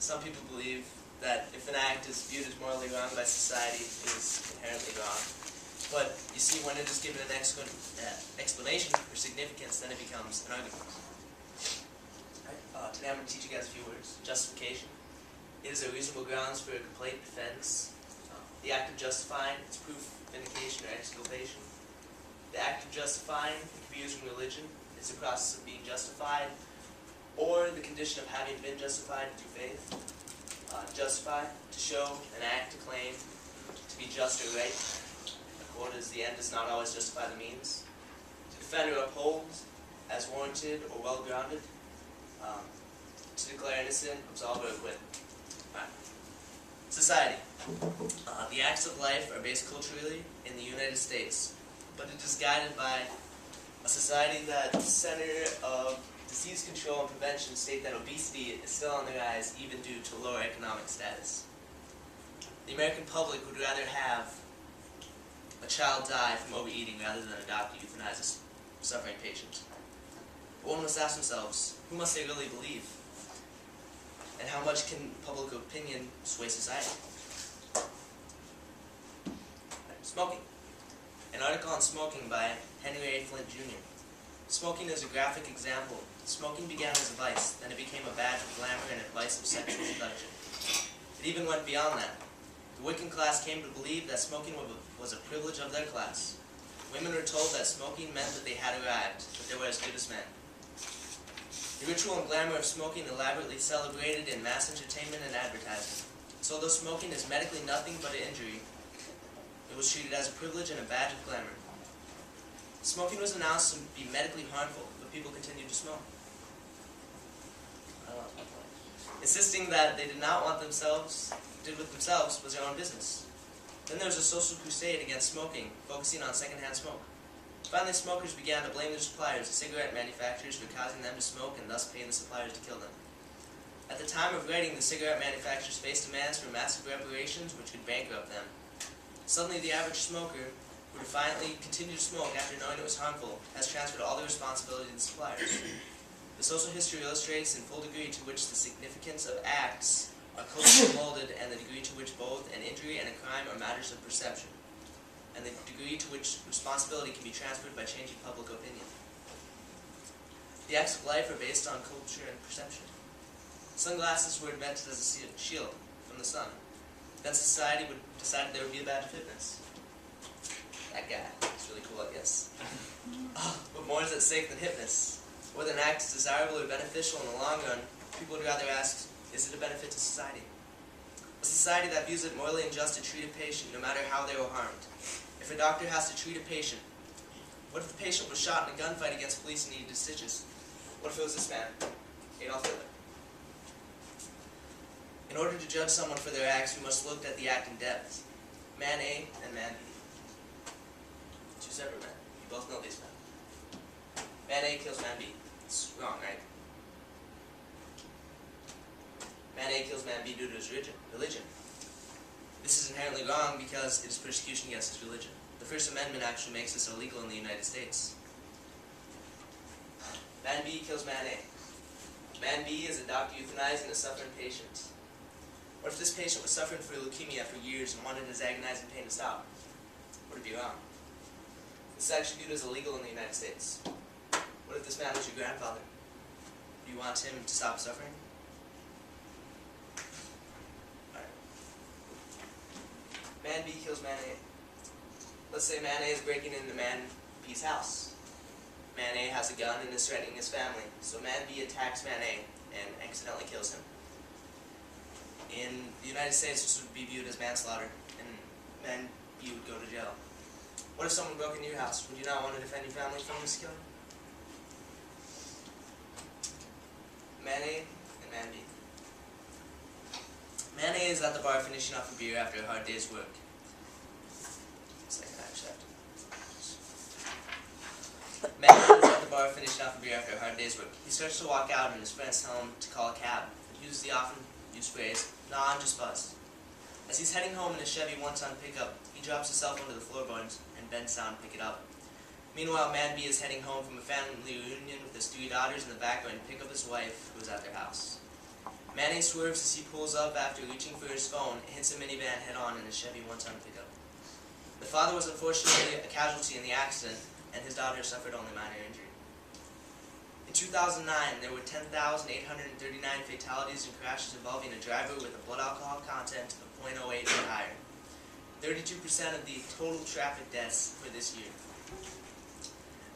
some people believe that if an act is viewed as morally wrong by society, it is inherently wrong. But you see, when it is given an explanation or significance, then it becomes an argument. Today I'm going to teach you guys a few words. Justification. It is a reasonable grounds for a complaint, defense. The act of justifying, it's proof, vindication, or exculpation. The act of justifying, it can be used in religion. It's the process of being justified, or the condition of having been justified through faith. Justify, to show, an act, to claim, to be just or right. A quote is, the end does not always justify the means. To defend or uphold, as warranted or well-grounded. To declare innocent, absolve or acquit. Right. Society. The acts of life are based culturally in the United States, but it is guided by a society that the Center of Disease Control and Prevention state that obesity is still on the rise even due to lower economic status. The American public would rather have a child die from overeating rather than a doctor euthanize a suffering patient. But one must ask themselves, who must they really believe? And how much can public opinion sway society? Smoking. An article on smoking by Henry A. Flint Jr. Smoking is a graphic example. Smoking began as a vice, then it became a badge of glamour and a vice of sexual seduction. It even went beyond that. The working class came to believe that smoking was a privilege of their class. Women were told that smoking meant that they had arrived, that they were as good as men. The ritual and glamour of smoking elaborately celebrated in mass entertainment and advertising. So though smoking is medically nothing but an injury, it was treated as a privilege and a badge of glamour. Smoking was announced to be medically harmful, but people continued to smoke. Insisting that they did not want did with themselves was their own business. Then there was a social crusade against smoking, focusing on secondhand smoke. Finally, smokers began to blame their suppliers, the cigarette manufacturers, for causing them to smoke and thus paying the suppliers to kill them. At the time of writing, the cigarette manufacturers faced demands for massive reparations which could bankrupt them. Suddenly, the average smoker, who defiantly continued to smoke after knowing it was harmful, has transferred all the responsibility to the suppliers. The social history illustrates in full degree to which the significance of acts are culturally molded, and the degree to which both an injury and a crime are matters of perception, and the degree to which responsibility can be transferred by changing public opinion. The acts of life are based on culture and perception. Sunglasses were invented as a shield from the sun. Then society would decide there would be a badge of fitness. That guy. It's really cool, I guess. But more is at stake than hipness. Whether an act is desirable or beneficial in the long run, people would rather ask, is it a benefit to society? A society that views it morally unjust to treat a patient no matter how they were harmed. If a doctor has to treat a patient, what if the patient was shot in a gunfight against police and needed stitches? What if it was this man, Adolf Hitler? In order to judge someone for their acts, we must look at the act in depth. Man A and man B. Two separate men. You both know these men. Man A kills man B. It's wrong, right? Man A kills man B due to his religion. This is inherently wrong because it is persecution against his religion. The First Amendment actually makes this illegal in the United States. Man B kills man A. Man B is a doctor euthanizing a suffering patient. What if this patient was suffering from leukemia for years and wanted his agonizing pain to stop? Would it be wrong? This is actually viewed as illegal in the United States. What if this man was your grandfather? Do you want him to stop suffering? Alright. Man B kills man A. Let's say man A is breaking into man B's house. Man A has a gun and is threatening his family, so man B attacks man A and accidentally kills him. In the United States, this would be viewed as manslaughter, and man B would go to jail. What if someone broke into your house? Would you not want to defend your family from this killing? Man A and man B. Man A is at the bar finishing off a beer after a hard day's work. Man A is at the bar finishing off a beer after a hard day's work. He starts to walk out and his friends tell him to call a cab. He uses the often used phrase, "Nah, I'm just buzzed." As he's heading home in his Chevy one-ton pickup, he drops his cell phone to the floorboards and bends down to pick it up. Meanwhile, man B is heading home from a family reunion with his 3 daughters in the background to pick up his wife, who is at their house. Man A swerves as he pulls up after reaching for his phone and hits a minivan head-on in his Chevy one-ton pickup. The father was unfortunately a casualty in the accident, and his daughter suffered only minor injury. In 2009, there were 10,839 fatalities and crashes involving a driver with a blood alcohol content of 0.08 or higher. 32% of the total traffic deaths for this year.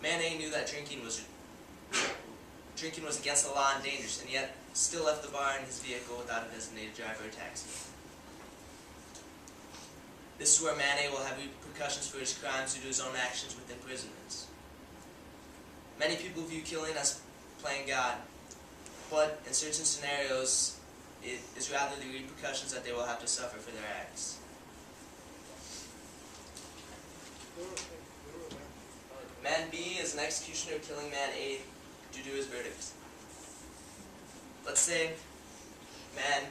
Man A knew that drinking was against the law and dangerous, and yet still left the bar in his vehicle without a designated driver or taxi. This is where Man A will have repercussions for his crimes due to his own actions with imprisonment. Many people view killing as playing God, but in certain scenarios, it is rather the repercussions that they will have to suffer for their acts. Man B is an executioner killing Man A due to his verdict. Let's say Man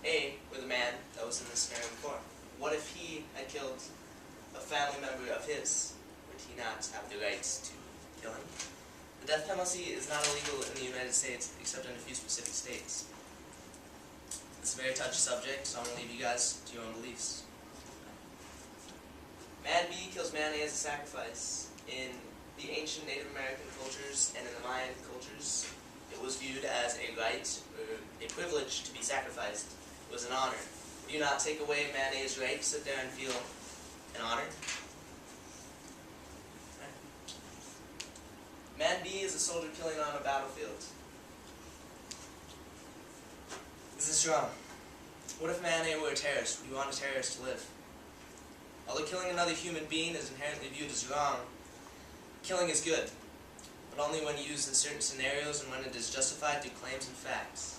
A were the man that was in this scenario before. What if he had killed a family member of his? Would he not have the right to kill him? The death penalty is not illegal in the United States except in a few specific states. It's a very touchy subject, so I'm going to leave you guys to your own beliefs. Man B kills Man A as a sacrifice. In the ancient Native American cultures and in the Mayan cultures, it was viewed as a right or a privilege to be sacrificed. It was an honor. Do you not take away Man A's right to sit there and feel an honor? Man B is a soldier killing on a battlefield. Is this wrong? What if Man A were a terrorist? Would you want a terrorist to live? Although killing another human being is inherently viewed as wrong, killing is good, but only when used in certain scenarios and when it is justified through claims and facts.